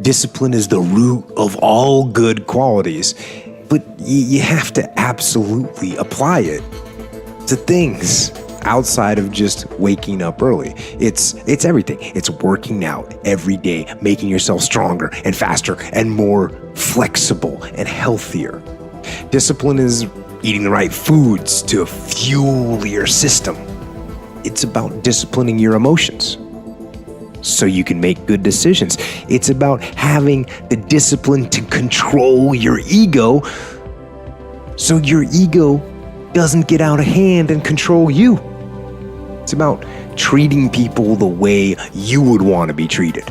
Discipline is the root of all good qualities, but you have to absolutely apply it to things outside of just waking up early. It's everything. It's working out every day, making yourself stronger and faster and more flexible and healthier. Discipline is eating the right foods to fuel your system. It's about disciplining your emotions so you can make good decisions. It's about having the discipline to control your ego so your ego doesn't get out of hand and control you. It's about treating people the way you would want to be treated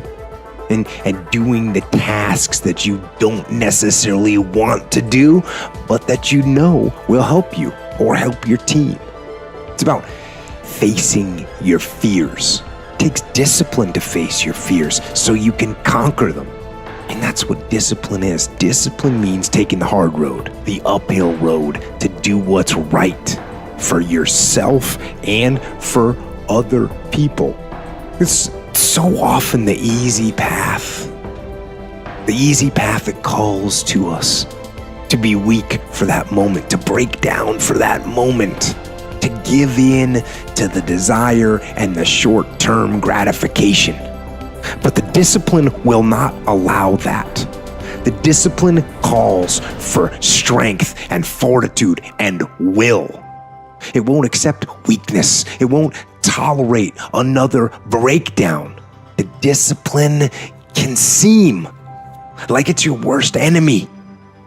and doing the tasks that you don't necessarily want to do, but that you know will help you or help your team. It's about facing your fears. It takes discipline to face your fears so you can conquer them. And that's what discipline is. Discipline means taking the hard road, the uphill road, to do what's right for yourself and for other people. It's so often the easy path that calls to us to be weak for that moment, to break down for that moment, to give in to the desire and the short-term gratification. But the discipline will not allow that. The discipline calls for strength and fortitude and will. It won't accept weakness. It won't tolerate another breakdown. The discipline can seem like it's your worst enemy,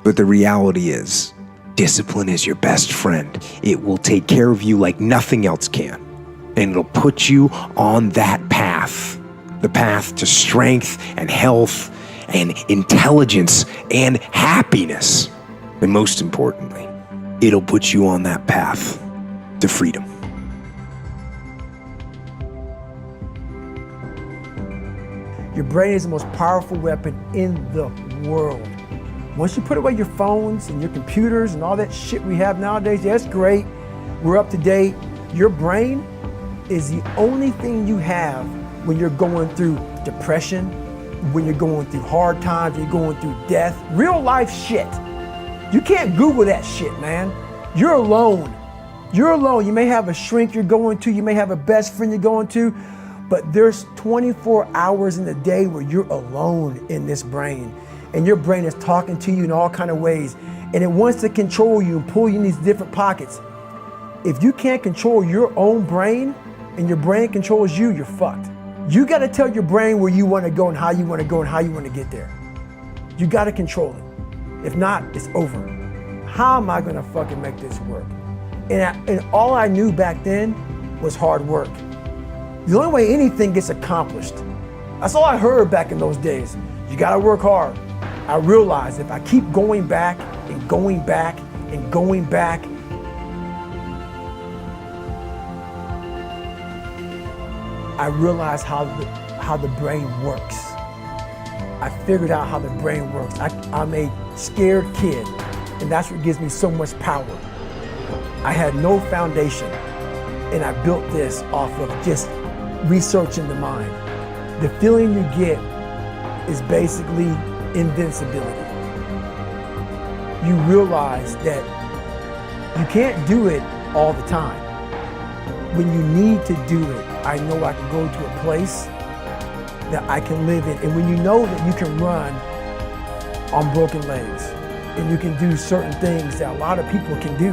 but the reality is, discipline is your best friend. It will take care of you like nothing else can, and it'll put you on that path, the path to strength and health and intelligence and happiness. And most importantly, it'll put you on that path to freedom. Your brain is the most powerful weapon in the world. Once you put away your phones and your computers and all that shit we have nowadays, that's great. We're up to date. Your brain is the only thing you have when you're going through depression, when you're going through hard times, you're going through death, real life shit. You can't Google that shit, man. You're alone. You're alone. You may have a shrink you're going to, you may have a best friend you're going to, but there's 24 hours in the day where you're alone in this brain. And your brain is talking to you in all kinds of ways. And it wants to control you and pull you in these different pockets. If you can't control your own brain and your brain controls you, you're fucked. You gotta tell your brain where you wanna go and how you wanna go and how you wanna get there. You gotta control it. If not, it's over. How am I gonna fucking make this work? And all I knew back then was hard work. The only way anything gets accomplished. That's all I heard back in those days. You gotta work hard. I realized if I keep going back and going back and going back, I realized how the brain works. I figured out how the brain works. I'm a scared kid, and that's what gives me so much power. I had no foundation, and I built this off of just researching the mind. The feeling you get is basically invincibility. You realize that you can't do it all the time. When you need to do it, I know I can go to a place that I can live in. And when you know that you can run on broken legs and you can do certain things that a lot of people can do,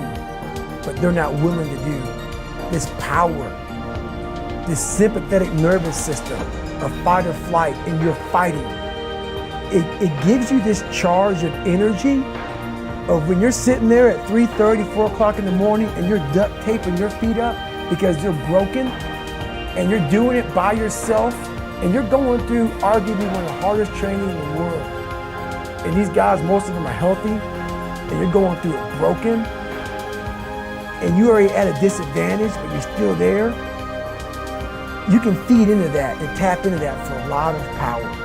but they're not willing to do, this power, this sympathetic nervous system of fight or flight, and you're fighting. It gives you this charge of energy of when you're sitting there at 3:30, 4 o'clock in the morning and you're duct taping your feet up because they're broken, and you're doing it by yourself, and you're going through arguably one of the hardest training in the world. And these guys, most of them are healthy, and you're going through it broken, and you're already at a disadvantage, but you're still there. You can feed into that and tap into that for a lot of power.